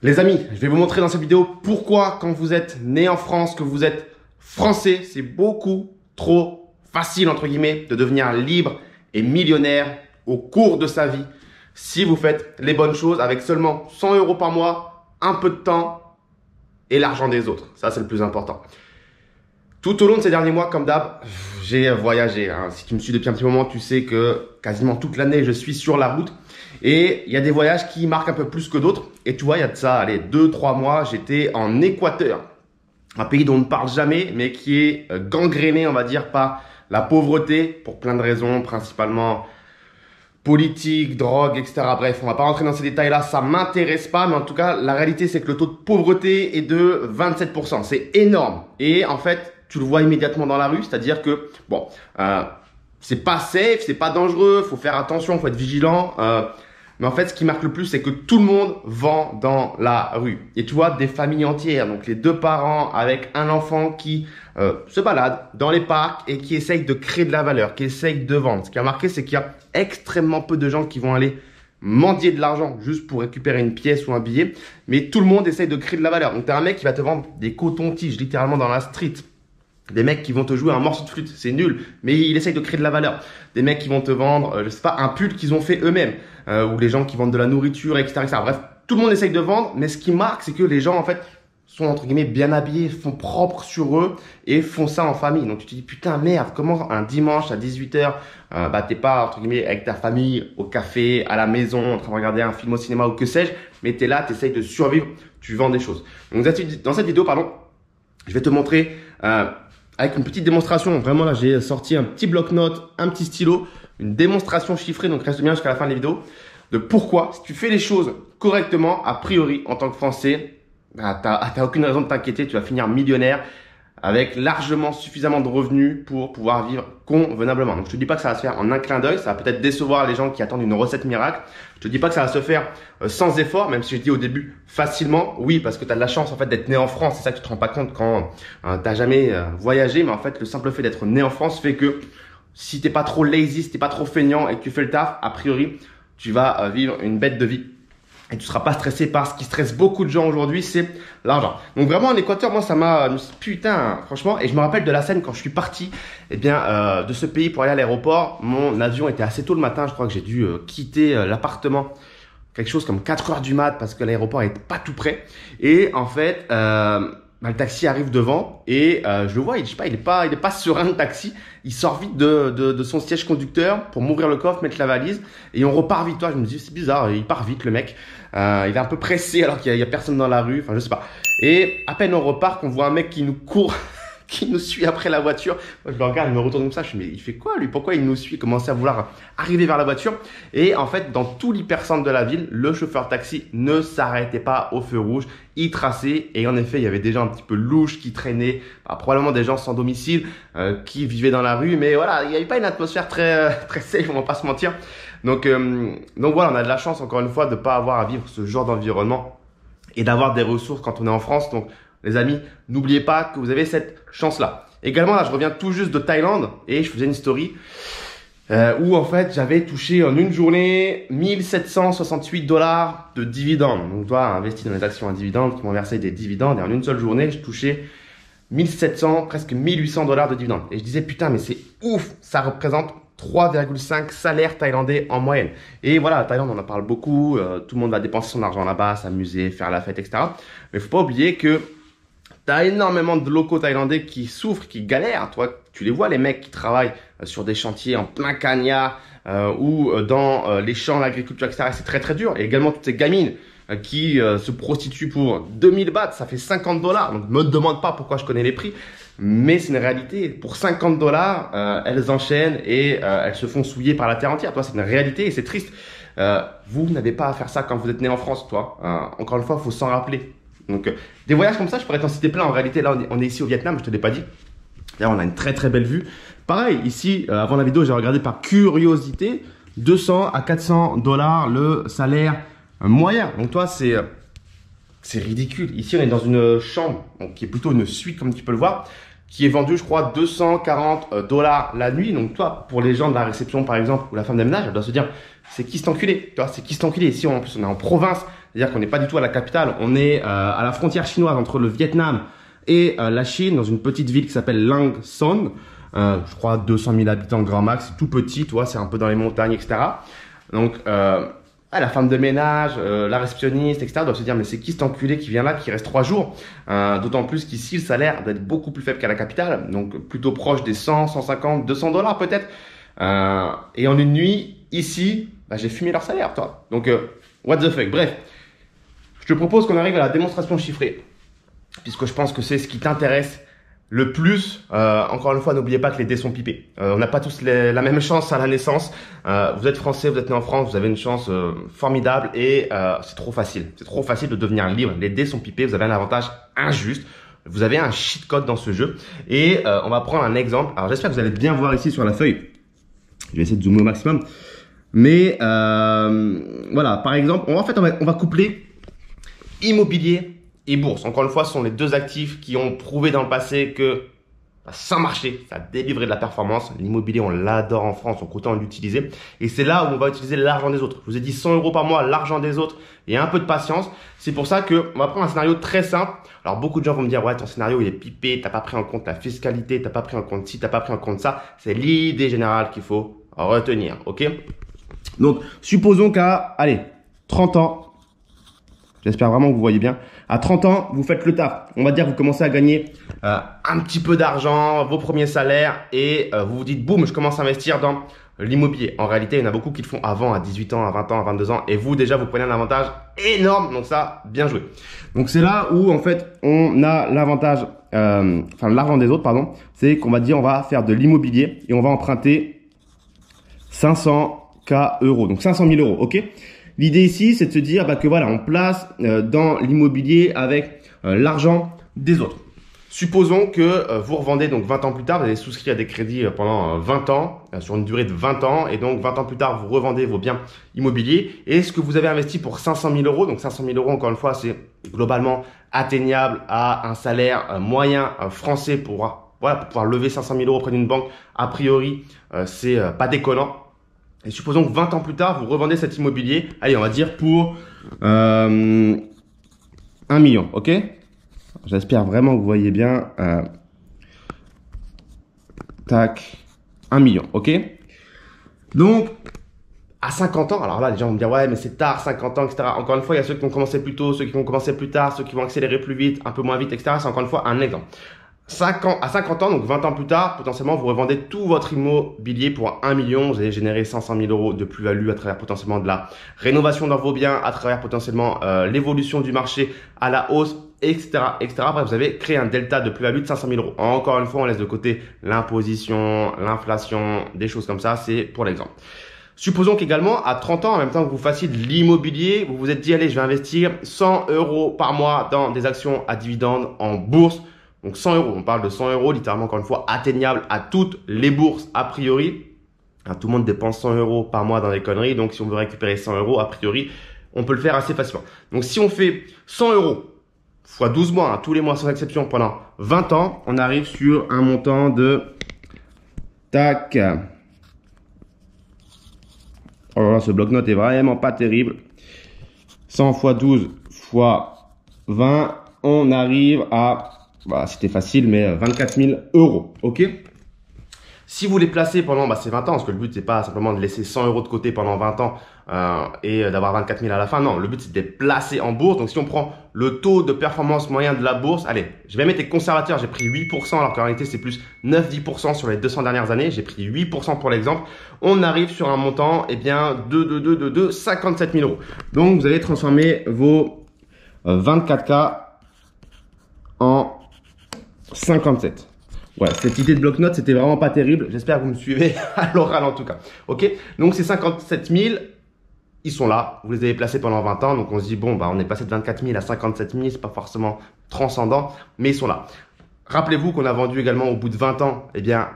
Les amis, je vais vous montrer dans cette vidéo pourquoi quand vous êtes né en France, que vous êtes français, c'est beaucoup trop facile entre guillemets de devenir libre et millionnaire au cours de sa vie si vous faites les bonnes choses avec seulement 100 € par mois, un peu de temps et l'argent des autres. Ça, c'est le plus important. Tout au long de ces derniers mois, comme d'hab, j'ai voyagé. Hein. Si tu me suis depuis un petit moment, tu sais que quasiment toute l'année, je suis sur la route. Et il y a des voyages qui marquent un peu plus que d'autres. Et tu vois, il y a de ça, allez, 2-3 mois, j'étais en Équateur. Un pays dont on ne parle jamais, mais qui est gangréné, on va dire, par la pauvreté, pour plein de raisons, principalement politique, drogue, etc. Bref, on va pas rentrer dans ces détails-là, ça m'intéresse pas, mais en tout cas, la réalité, c'est que le taux de pauvreté est de 27%. C'est énorme. Et en fait, tu le vois immédiatement dans la rue, c'est-à-dire que, bon, c'est pas safe, c'est pas dangereux, faut faire attention, faut être vigilant. Mais en fait, ce qui marque le plus, c'est que tout le monde vend dans la rue. Et tu vois, des familles entières, donc les deux parents avec un enfant qui se balade dans les parcs et qui essaye de créer de la valeur, qui essaye de vendre. Ce qui a marqué, c'est qu'il y a extrêmement peu de gens qui vont aller mendier de l'argent juste pour récupérer une pièce ou un billet. Mais tout le monde essaye de créer de la valeur. Donc, tu as un mec qui va te vendre des cotons-tiges littéralement dans la street. Des mecs qui vont te jouer un morceau de flûte, c'est nul, mais il essaye de créer de la valeur. Des mecs qui vont te vendre, je sais pas, un pull qu'ils ont fait eux-mêmes, ou les gens qui vendent de la nourriture, etc., etc. Bref, tout le monde essaye de vendre, mais ce qui marque, c'est que les gens, en fait, sont entre guillemets bien habillés, font propre sur eux et font ça en famille. Donc tu te dis, putain, merde, comment un dimanche à 18 h, t'es pas entre guillemets avec ta famille au café, à la maison, en train de regarder un film au cinéma ou que sais-je, mais t'es là, t'essayes de survivre, tu vends des choses. Donc dans cette vidéo, pardon, je vais te montrer avec une petite démonstration. Vraiment là, j'ai sorti un petit bloc-notes, un petit stylo, une démonstration chiffrée, donc reste bien jusqu'à la fin de la vidéo, de pourquoi, si tu fais les choses correctement, a priori, en tant que Français, t'as aucune raison de t'inquiéter, tu vas finir millionnaire avec largement suffisamment de revenus pour pouvoir vivre convenablement. Donc je te dis pas que ça va se faire en un clin d'œil, ça va peut-être décevoir les gens qui attendent une recette miracle. Je te dis pas que ça va se faire sans effort, même si je dis au début facilement, oui, parce que tu as de la chance en fait d'être né en France, c'est ça que tu te rends pas compte quand t'as jamais voyagé, mais en fait le simple fait d'être né en France fait que si t'es pas trop lazy, si t'es pas trop feignant et que tu fais le taf, a priori, tu vas vivre une bête de vie. Et tu seras pas stressé par ce qui stresse beaucoup de gens aujourd'hui, c'est l'argent. Donc vraiment en Équateur, moi ça m'a putain franchement, et je me rappelle de la scène quand je suis parti de ce pays pour aller à l'aéroport. Mon avion était assez tôt le matin, je crois que j'ai dû quitter l'appartement quelque chose comme 4 h du mat parce que l'aéroport est pas tout près. Et en fait, le taxi arrive devant et je le vois, il est pas serein le taxi. Il sort vite de son siège conducteur pour m'ouvrir le coffre, mettre la valise et on repart vite. Toi, je me dis c'est bizarre, il part vite le mec. Il est un peu pressé alors qu'il y a personne dans la rue. Enfin, je sais pas. Et à peine on repart, qu'on voit un mec qui nous court. Qui nous suit après la voiture. Moi, je le regarde, il me retourne comme ça. Je me dis, mais il fait quoi lui? Pourquoi il nous suit? Il commence à vouloir arriver vers la voiture. Et en fait, dans tout l'hypercentre de la ville, le chauffeur taxi ne s'arrêtait pas au feu rouge. Il traçait. Et en effet, il y avait des gens un petit peu louches qui traînaient. Probablement des gens sans domicile qui vivaient dans la rue. Mais voilà, il n'y avait pas une atmosphère très safe, on va pas se mentir. Donc voilà, on a de la chance, encore une fois, de ne pas avoir à vivre ce genre d'environnement et d'avoir des ressources quand on est en France. Donc, les amis, n'oubliez pas que vous avez cette chance-là. Également, là, je reviens tout juste de Thaïlande et je faisais une story où en fait, j'avais touché en une journée 1768 $ de dividendes. Donc, toi, investi dans les actions à dividendes qui m'ont versé des dividendes et en une seule journée, je touchais 1700, presque 1800 $ de dividendes. Et je disais, putain, mais c'est ouf, ça représente 3,5 salaires thaïlandais en moyenne. Et voilà, la Thaïlande, on en parle beaucoup, tout le monde va dépenser son argent là-bas, s'amuser, faire la fête, etc. Mais faut pas oublier que t'as énormément de locaux thaïlandais qui souffrent, qui galèrent. Toi, tu les vois, les mecs qui travaillent sur des chantiers en plein Kenya ou dans les champs, l'agriculture, etc. C'est très très dur. Et également toutes ces gamines qui se prostituent pour 2000 bahts, ça fait 50 $. Donc, me demande pas pourquoi je connais les prix, mais c'est une réalité. Pour 50 $, elles enchaînent et elles se font souiller par la terre entière. Toi, c'est une réalité et c'est triste. Vous n'avez pas à faire ça quand vous êtes né en France, toi. Encore une fois, il faut s'en rappeler. Donc, des voyages comme ça, je pourrais t'en citer plein. En réalité, là, on est ici au Vietnam, je te l'ai pas dit. D'ailleurs, on a une très très belle vue. Pareil, ici, avant la vidéo, j'ai regardé par curiosité, 200 à 400 $ le salaire moyen. Donc, toi, c'est ridicule. Ici, on est dans une chambre, donc, qui est plutôt une suite, comme tu peux le voir, qui est vendue, je crois, 240 $ la nuit. Donc, toi, pour les gens de la réception, par exemple, ou la femme de ménage, elle doit se dire, c'est qui cet enculé? Tu vois, c'est qui cet enculé? Ici, en plus, on est en province. C'est-à-dire qu'on n'est pas du tout à la capitale. On est à la frontière chinoise entre le Vietnam et la Chine, dans une petite ville qui s'appelle Lang Son. Je crois 200 000 habitants grand max, c'est tout petit, tu vois, c'est un peu dans les montagnes, etc. Donc, la femme de ménage, la réceptionniste, etc. doivent se dire, mais c'est qui cet enculé qui vient là, qui reste 3 jours? D'autant plus qu'ici, le salaire doit être beaucoup plus faible qu'à la capitale, donc plutôt proche des 100, 150, 200 dollars peut-être. Et en une nuit, ici, bah, j'ai fumé leur salaire, toi. Donc, what the fuck. Bref, je te propose qu'on arrive à la démonstration chiffrée, puisque je pense que c'est ce qui t'intéresse le plus. Encore une fois, n'oubliez pas que les dés sont pipés. On n'a pas tous la même chance à la naissance. Vous êtes français, vous êtes né en France, vous avez une chance formidable et c'est trop facile. C'est trop facile de devenir libre. Les dés sont pipés, vous avez un avantage injuste. Vous avez un cheat code dans ce jeu. Et on va prendre un exemple. Alors j'espère que vous allez bien voir ici sur la feuille. Je vais essayer de zoomer au maximum. Mais voilà, par exemple, on va coupler immobilier et bourse. Encore une fois, ce sont les deux actifs qui ont prouvé dans le passé que ça marchait, ça a délivré de la performance. L'immobilier, on l'adore en France, donc autant l'utiliser. Et c'est là où on va utiliser l'argent des autres. Je vous ai dit 100 € par mois, l'argent des autres et un peu de patience. C'est pour ça que on va prendre un scénario très simple. Alors beaucoup de gens vont me dire, ouais, ton scénario il est pipé, t'as pas pris en compte la fiscalité, t'as pas pris en compte ci, t'as pas pris en compte ça. C'est l'idée générale qu'il faut retenir, ok? Donc, supposons qu'à, allez, 30 ans, j'espère vraiment que vous voyez bien. À 30 ans, vous faites le taf. On va dire que vous commencez à gagner un petit peu d'argent, vos premiers salaires et vous vous dites, boum, je commence à investir dans l'immobilier. En réalité, il y en a beaucoup qui le font avant, à 18 ans, à 20 ans, à 22 ans. Et vous, déjà, vous prenez un avantage énorme. Donc ça, bien joué. Donc c'est là où, en fait, on a l'avantage, enfin l'argent des autres, pardon. C'est qu'on va dire, on va faire de l'immobilier et on va emprunter 500K euros. Donc 500 000 €, ok? L'idée ici, c'est de se dire que voilà, on place dans l'immobilier avec l'argent des autres. Supposons que vous revendez donc 20 ans plus tard, vous avez souscrit à des crédits pendant 20 ans, sur une durée de 20 ans, et donc 20 ans plus tard, vous revendez vos biens immobiliers. Et ce que vous avez investi pour 500 000 €, donc 500 000 €, encore une fois, c'est globalement atteignable à un salaire moyen français pour pouvoir lever 500 000 € auprès d'une banque. A priori, c'est pas déconnant. Et supposons que 20 ans plus tard, vous revendez cet immobilier, allez, on va dire pour 1 million, ok? J'espère vraiment que vous voyez bien. Tac, 1 million, ok? Donc, à 50 ans, alors là, les gens vont me dire, ouais, mais c'est tard, 50 ans, etc. Encore une fois, il y a ceux qui vont commencer plus tôt, ceux qui vont commencer plus tard, ceux qui vont accélérer plus vite, un peu moins vite, etc. C'est encore une fois un exemple. À 50 ans, donc 20 ans plus tard, potentiellement, vous revendez tout votre immobilier pour 1 million. Vous allez générer 500 000 € de plus-value à travers potentiellement de la rénovation dans vos biens, à travers potentiellement l'évolution du marché à la hausse, etc., etc. Bref, vous avez créé un delta de plus-value de 500 000 €. Encore une fois, on laisse de côté l'imposition, l'inflation, des choses comme ça. C'est pour l'exemple. Supposons qu'également, à 30 ans, en même temps que vous fassiez de l'immobilier, vous vous êtes dit, allez, je vais investir 100 € par mois dans des actions à dividendes en bourse. Donc 100 €, on parle de 100 €, littéralement encore une fois, atteignable à toutes les bourses a priori. Tout le monde dépense 100 € par mois dans les conneries, donc si on veut récupérer 100 € a priori, on peut le faire assez facilement. Donc si on fait 100 € fois 12 mois, tous les mois sans exception pendant 20 ans, on arrive sur un montant de tac. Oh là là, ce bloc-notes est vraiment pas terrible. 100 fois 12 fois 20, on arrive à... Voilà, c'était facile, mais 24 000 €, ok? Si vous les placez pendant ces 20 ans, parce que le but, c'est pas simplement de laisser 100 € de côté pendant 20 ans et d'avoir 24 000 à la fin. Non, le but, c'est de les placer en bourse. Donc, si on prend le taux de performance moyen de la bourse, allez, je vais mettre les conservateurs, j'ai pris 8%, alors qu'en réalité, c'est plus 9-10% sur les 200 dernières années. J'ai pris 8% pour l'exemple. On arrive sur un montant, eh bien, de 57 000 €. Donc, vous allez transformer vos 24K en 57. Voilà, cette idée de bloc-notes, c'était vraiment pas terrible. J'espère que vous me suivez à l'oral en tout cas. Ok, donc ces 57 000, ils sont là. Vous les avez placés pendant 20 ans. Donc on se dit, bon, on est passé de 24 000 à 57 000. C'est pas forcément transcendant, mais ils sont là. Rappelez-vous qu'on a vendu également au bout de 20 ans, eh bien,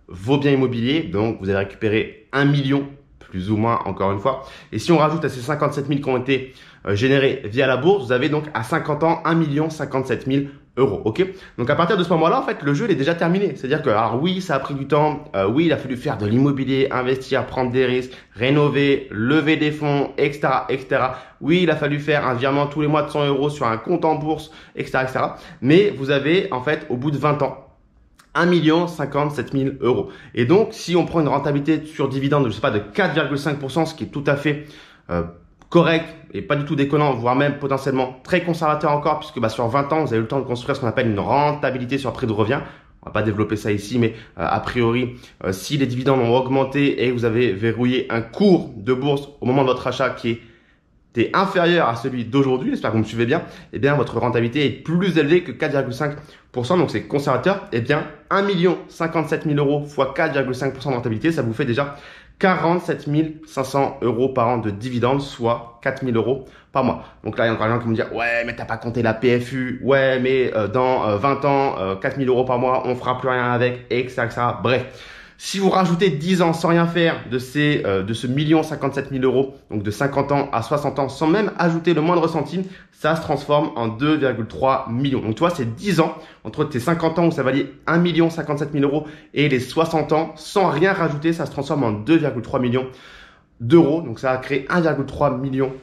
vos biens immobiliers. Donc vous avez récupéré 1 million, plus ou moins, encore une fois. Et si on rajoute à ces 57 000 qui ont été générés via la bourse, vous avez donc à 50 ans 1 57 000 euros, ok? Donc à partir de ce moment-là, en fait, le jeu il est déjà terminé. C'est-à-dire que, alors oui, ça a pris du temps, oui, il a fallu faire de l'immobilier, investir, prendre des risques, rénover, lever des fonds, etc., etc. Oui, il a fallu faire un virement tous les mois de 100 euros sur un compte en bourse, etc., etc. Mais vous avez, en fait, au bout de 20 ans, 1 57 000 euros. Et donc, si on prend une rentabilité sur dividende, je sais pas, de 4,5%, ce qui est tout à fait correct et pas du tout déconnant, voire même potentiellement très conservateur encore, puisque bah, sur 20 ans, vous avez eu le temps de construire ce qu'on appelle une rentabilité sur prix de revient. On va pas développer ça ici, mais a priori, si les dividendes ont augmenté et vous avez verrouillé un cours de bourse au moment de votre achat qui est inférieur à celui d'aujourd'hui, j'espère que vous me suivez bien, eh bien votre rentabilité est plus élevée que 4,5%, donc c'est conservateur. Eh bien 1 57 000 euros x 4,5% de rentabilité, ça vous fait déjà 47 500 euros par an de dividendes, soit 4 000 euros par mois. Donc là, il y a encore des gens qui vont me dire, ouais, mais t'as pas compté la PFU, ouais, mais dans 20 ans, 4 000 euros par mois, on fera plus rien avec, etc., etc. Bref. Si vous rajoutez 10 ans sans rien faire de ce 1 57 000 euros, donc de 50 ans à 60 ans, sans même ajouter le moindre centime, ça se transforme en 2,3 millions. Donc tu vois, c'est 10 ans entre tes 50 ans où ça valait 1 57 000 euros et les 60 ans, sans rien rajouter, ça se transforme en 2,3 millions d'euros. Donc ça a créé 1,3 million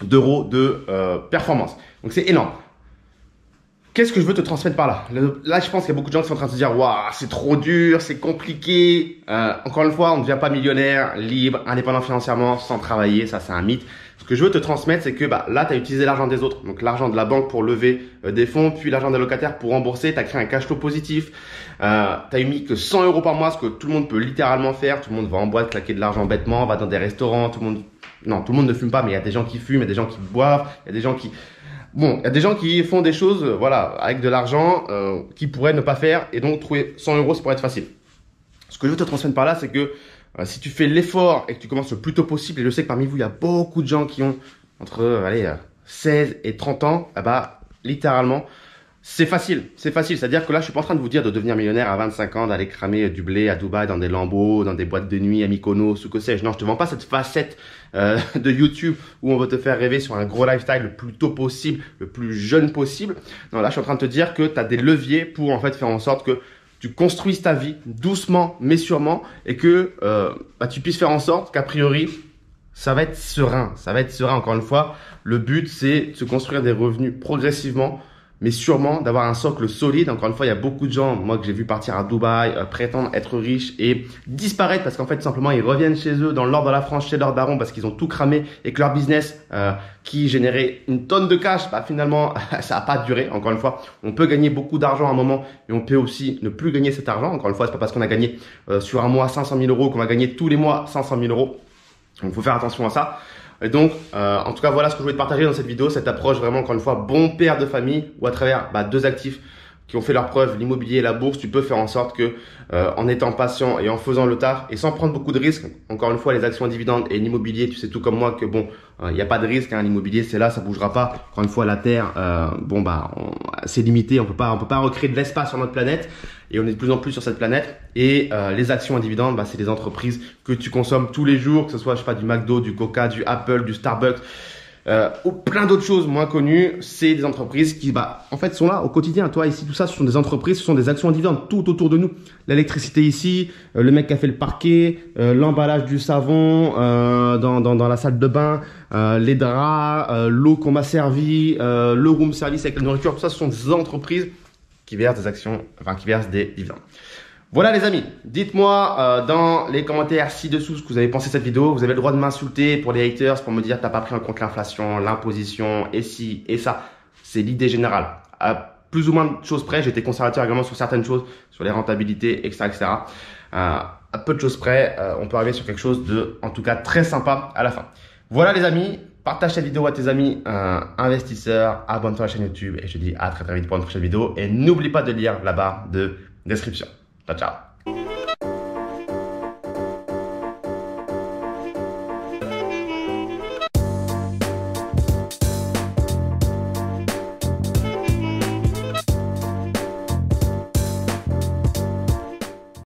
d'euros de performance. Donc c'est énorme. Qu'est-ce que je veux te transmettre par là? Là, je pense qu'il y a beaucoup de gens qui sont en train de se dire, waouh, c'est trop dur, c'est compliqué. Encore une fois, on ne devient pas millionnaire, libre, indépendant financièrement, sans travailler. Ça, c'est un mythe. Ce que je veux te transmettre, c'est que bah, là, tu as utilisé l'argent des autres. Donc, l'argent de la banque pour lever des fonds, puis l'argent des locataires pour rembourser. Tu as créé un cash flow positif. Tu as mis que 100 euros par mois, ce que tout le monde peut littéralement faire. Tout le monde va en boîte, claquer de l'argent bêtement, va dans des restaurants. Tout le monde ne fume pas, mais il y a des gens qui fument, il y a des gens qui boivent, il y a des gens qui... Bon, il y a des gens qui font des choses, voilà, avec de l'argent qu'ils pourraient ne pas faire et donc trouver 100 euros, ça pourrait être facile. Ce que je veux te transmettre par là, c'est que si tu fais l'effort et que tu commences le plus tôt possible, et je sais que parmi vous, il y a beaucoup de gens qui ont entre 16 et 30 ans, bah, littéralement, c'est facile. C'est-à-dire que là, je suis pas en train de vous dire de devenir millionnaire à 25 ans, d'aller cramer du blé à Dubaï, dans des Lambeaux, dans des boîtes de nuit à Mykonos, ou que sais-je. Non, je te vends pas cette facette de YouTube où on veut te faire rêver sur un gros lifestyle le plus tôt possible, le plus jeune possible. Non, là, je suis en train de te dire que tu as des leviers pour en fait faire en sorte que tu construises ta vie doucement mais sûrement et que bah, tu puisses faire en sorte qu'a priori, ça va être serein. Ça va être serein. Encore une fois, le but, c'est de se construire des revenus progressivement, mais sûrement d'avoir un socle solide. Encore une fois, il y a beaucoup de gens, moi que j'ai vu partir à Dubaï, prétendre être riches et disparaître parce qu'en fait, tout simplement, ils reviennent chez eux, dans le nord de la France, chez leurs darons, parce qu'ils ont tout cramé et que leur business qui générait une tonne de cash, bah, finalement, ça n'a pas duré. Encore une fois, on peut gagner beaucoup d'argent à un moment, mais on peut aussi ne plus gagner cet argent. Encore une fois, c'est pas parce qu'on a gagné sur un mois 500 000 euros qu'on va gagner tous les mois 500 000 euros. Donc, il faut faire attention à ça. Et donc, en tout cas, voilà ce que je voulais te partager dans cette vidéo, cette approche vraiment, encore une fois, bon père de famille, où à travers deux actifs qui ont fait leur preuve, l'immobilier et la bourse, tu peux faire en sorte que, en étant patient et en faisant le taf et sans prendre beaucoup de risques, encore une fois, les actions à dividendes et l'immobilier, tu sais tout comme moi que bon, il n'y a pas de risque, hein, l'immobilier c'est là, ça bougera pas. Encore une fois, la Terre, bon bah, c'est limité, on peut pas recréer de l'espace sur notre planète et on est de plus en plus sur cette planète. Et les actions à dividendes, bah, c'est des entreprises que tu consommes tous les jours, que ce soit je sais pas du McDo, du Coca, du Apple, du Starbucks. Ou plein d'autres choses moins connues, c'est des entreprises qui bah, en fait sont là au quotidien. Toi ici tout ça, ce sont des entreprises, ce sont des actions à dividendes tout autour de nous. L'électricité ici, le mec qui a fait le parquet, l'emballage du savon dans la salle de bain, les draps, l'eau qu'on m'a servi, le room service avec la nourriture, tout ça ce sont des entreprises qui versent des actions, enfin qui versent des dividendes. Voilà les amis, dites-moi dans les commentaires ci-dessous ce que vous avez pensé de cette vidéo. Vous avez le droit de m'insulter pour les haters, pour me dire que t'as pas pris en compte l'inflation, l'imposition et ci et ça. C'est l'idée générale. À plus ou moins de choses près, j'ai été conservateur également sur certaines choses, sur les rentabilités, etc. etc. À peu de choses près, on peut arriver sur quelque chose de, en tout cas, très sympa à la fin. Voilà les amis, partage cette vidéo à tes amis investisseurs, abonne-toi à la chaîne YouTube et je te dis à très vite pour une prochaine vidéo. Et n'oublie pas de lire la barre de description. Ciao, ciao.